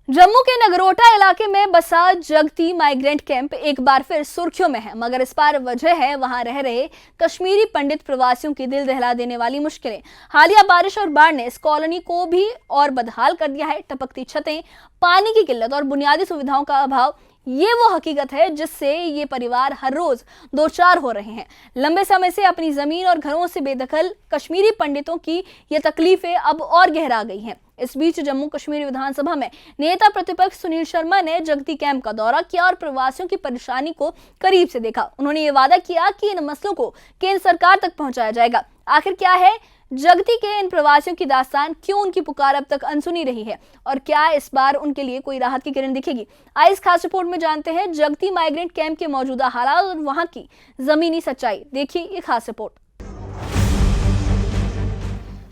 जम्मू के नगरोटा इलाके में बसा जगती माइग्रेंट कैंप एक बार फिर सुर्खियों में है, मगर इस बार वजह है वहां रह रहे कश्मीरी पंडित प्रवासियों की दिल दहला देने वाली मुश्किलें। हालिया बारिश और बाढ़ ने इस कॉलोनी को भी और बदहाल कर दिया है। टपकती छतें, पानी की किल्लत और बुनियादी सुविधाओं का अभाव, ये वो हकीकत है जिससे ये परिवार हर रोज दो चार हो रहे हैं। लंबे समय से अपनी जमीन और घरों से बेदखल कश्मीरी पंडितों की ये तकलीफें अब और गहरा गई हैं। इस बीच जम्मू कश्मीर विधानसभा में नेता प्रतिपक्ष सुनील शर्मा ने जगती कैंप का दौरा किया और प्रवासियों की परेशानी को करीब से देखा। उन्होंने ये वादा किया कि इन मसलों को केंद्र सरकार तक पहुंचाया जाएगा। आखिर क्या है जगती के इन प्रवासियों की दास्तान, क्यों उनकी पुकार अब तक अनसुनी रही है और क्या इस बार उनके लिए कोई राहत की किरण दिखेगी? आइए इस खास रिपोर्ट में जानते हैं जगती माइग्रेंट कैंप के मौजूदा हालात और वहां की जमीनी सच्चाई। देखिए ये खास रिपोर्ट।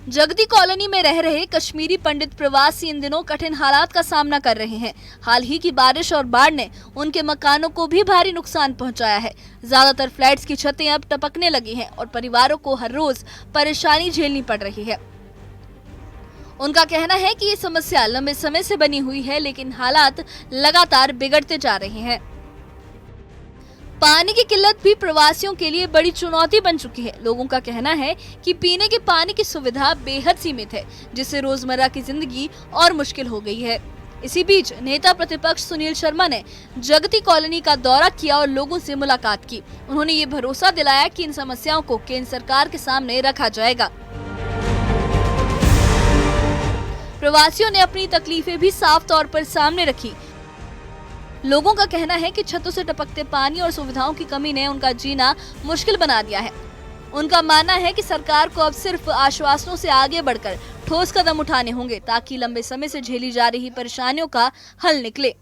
जगती कॉलोनी में रह रहे कश्मीरी पंडित प्रवासी इन दिनों कठिन हालात का सामना कर रहे हैं। हाल ही की बारिश और बाढ़ ने उनके मकानों को भी भारी नुकसान पहुंचाया है। ज्यादातर फ्लैट्स की छतें अब टपकने लगी हैं और परिवारों को हर रोज परेशानी झेलनी पड़ रही है। उनका कहना है कि ये समस्या लंबे समय से बनी हुई है, लेकिन हालात लगातार बिगड़ते जा रहे हैं। पानी की किल्लत भी प्रवासियों के लिए बड़ी चुनौती बन चुकी है। लोगों का कहना है कि पीने के पानी की सुविधा बेहद सीमित है, जिससे रोजमर्रा की जिंदगी और मुश्किल हो गई है। इसी बीच नेता प्रतिपक्ष सुनील शर्मा ने जगती कॉलोनी का दौरा किया और लोगों से मुलाकात की। उन्होंने ये भरोसा दिलाया कि इन समस्याओं को केंद्र सरकार के सामने रखा जाएगा। प्रवासियों ने अपनी तकलीफें भी साफ तौर पर सामने रखी। लोगों का कहना है कि छतों से टपकते पानी और सुविधाओं की कमी ने उनका जीना मुश्किल बना दिया है। उनका मानना है कि सरकार को अब सिर्फ आश्वासनों से आगे बढ़कर ठोस कदम उठाने होंगे ताकि लंबे समय से झेली जा रही परेशानियों का हल निकले।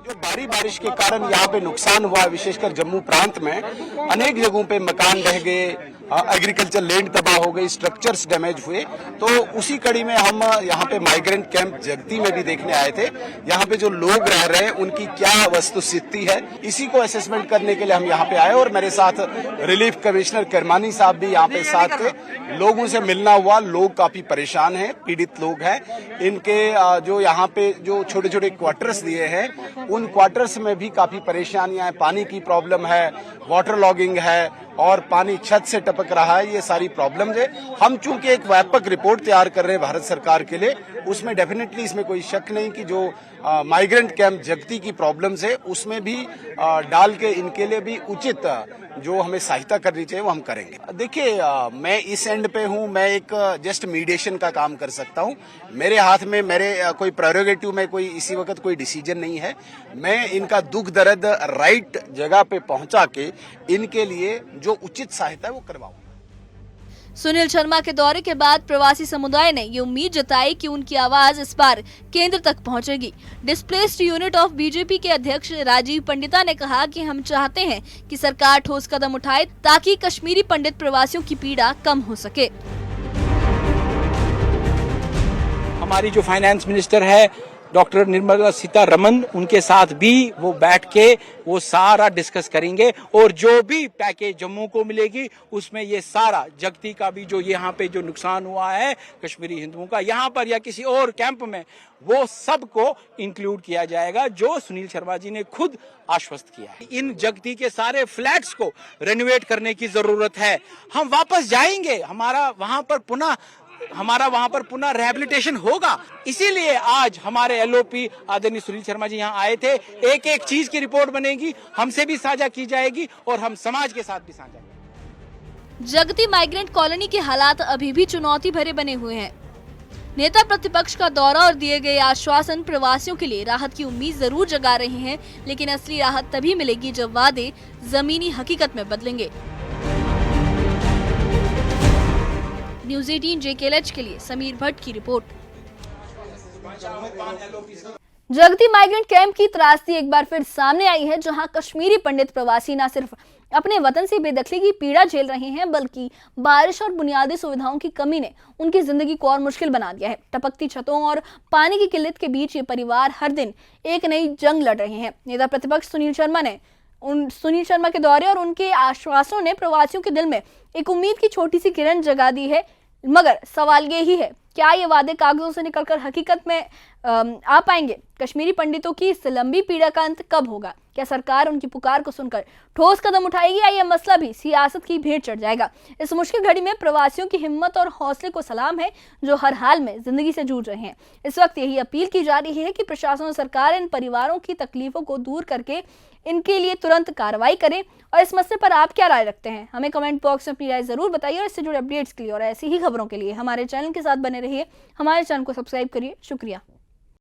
जो भारी बारिश के कारण यहाँ पे नुकसान हुआ, विशेषकर जम्मू प्रांत में अनेक जगहों पे मकान ढह गए, एग्रीकल्चर लैंड तबाह हो गई, स्ट्रक्चर्स डैमेज हुए। तो उसी कड़ी में हम यहाँ पे माइग्रेंट कैंप जगती में भी देखने आए थे। यहाँ पे जो लोग रह रहे हैं उनकी क्या वस्तुस्थिति है, इसी को असेसमेंट करने के लिए हम यहाँ पे आए और मेरे साथ रिलीफ कमिश्नर करमानी साहब भी यहाँ पे साथ थे। लोगों से मिलना हुआ, लोग काफी परेशान हैं, पीड़ित लोग हैं। इनके जो यहाँ पे जो छोटे छोटे क्वार्टर्स दिए हैं उन क्वार्टर्स में भी काफी परेशानियां हैं। पानी की प्रॉब्लम है, वाटर लॉगिंग है और पानी छत से टपक रहा है। ये सारी प्रॉब्लम है। हम चूंकि एक व्यापक रिपोर्ट तैयार कर रहे हैं भारत सरकार के लिए, उसमें डेफिनेटली इसमें कोई शक नहीं कि जो माइग्रेंट कैंप जगती की प्रॉब्लम्स है उसमें भी डाल के इनके लिए भी उचित जो हमें सहायता करनी चाहिए वो हम करेंगे। देखिए मैं इस एंड पे हूँ, मैं एक जस्ट मीडिएशन का काम कर सकता हूँ। मेरे हाथ में मेरे कोई प्रेरोगेटिव में कोई इसी वक्त कोई डिसीजन नहीं है। मैं इनका दुख दर्द राइट जगह पे पहुंचा के इनके लिए जो उचित सहायता है वो करवाऊंगा। सुनील शर्मा के दौरे के बाद प्रवासी समुदाय ने ये उम्मीद जताई कि उनकी आवाज इस बार केंद्र तक पहुंचेगी। डिस्प्लेस्ड यूनिट ऑफ बीजेपी के अध्यक्ष राजीव पंडिता ने कहा कि हम चाहते हैं कि सरकार ठोस कदम उठाए ताकि कश्मीरी पंडित प्रवासियों की पीड़ा कम हो सके। हमारी जो फाइनेंस मिनिस्टर है डॉक्टर निर्मला सीतारमण, उनके साथ भी वो बैठ के वो सारा डिस्कस करेंगे और जो भी पैकेज जम्मू को मिलेगी उसमें ये सारा जगती का भी जो यहाँ पे जो नुकसान हुआ है कश्मीरी हिंदुओं का यहाँ पर या किसी और कैंप में, वो सब को इंक्लूड किया जाएगा, जो सुनील शर्मा जी ने खुद आश्वस्त किया है। इन जगती के सारे फ्लैट्स को रेनोवेट करने की जरूरत है। हम वापस जाएंगे, हमारा वहां पर पुनः रिहैबिलिटेशन होगा। इसीलिए आज हमारे एलओपी आदरणीय सुनील शर्मा जी यहाँ आए थे। एक एक चीज की रिपोर्ट बनेगी, हमसे भी साझा की जाएगी और हम समाज के साथ भी साझा करेंगे। जगती माइग्रेंट कॉलोनी के हालात अभी भी चुनौती भरे बने हुए हैं। नेता प्रतिपक्ष का दौरा और दिए गए आश्वासन प्रवासियों के लिए राहत की उम्मीद जरूर जगा रहे हैं, लेकिन असली राहत तभी मिलेगी जब वादे जमीनी हकीकत में बदलेंगे। न्यूज़ 18 JKLH के लिए समीर भट्ट की रिपोर्ट। जगती माइग्रेंट कैंप की त्रासदी एक बार फिर सामने आई है, जहां कश्मीरी पंडित प्रवासी न सिर्फ अपने वतन से बेदखली की पीड़ा झेल रहे हैं, बल्कि बारिश और बुनियादी सुविधाओं की कमी ने उनकी जिंदगी को और मुश्किल बना दिया है। टपकती छतों और पानी की किल्लत के बीच ये परिवार हर दिन एक नई जंग लड़ रहे हैं। नेता प्रतिपक्ष सुनील शर्मा के दौरे और उनके आश्वासनों ने प्रवासियों के दिल में एक उम्मीद की छोटी सी किरण जगा दी है, मगर सवाल ये ही है, क्या ये वादे कागजों से निकलकर हकीकत में आ पाएंगे? कश्मीरी पंडितों की इस लंबी पीड़ा का अंत कब होगा? क्या सरकार उनकी पुकार को सुनकर ठोस कदम उठाएगी या यह मसला भी सियासत की भेंट चढ़ जाएगा? इस मुश्किल घड़ी में प्रवासियों की हिम्मत और हौसले को सलाम है, जो हर हाल में जिंदगी से जूझ रहे हैं। इस वक्त यही अपील की जा रही है कि प्रशासन और सरकार इन परिवारों की तकलीफों को दूर करके इनके लिए तुरंत कार्रवाई करें। और इस मसले पर आप क्या राय रखते हैं? हमें कमेंट बॉक्स में अपनी राय जरूर बताइए। और इससे जुड़े अपडेट्स के लिए और ऐसी ही खबरों के लिए हमारे चैनल के साथ बने रहिए। हमारे चैनल को सब्सक्राइब करिए। शुक्रिया।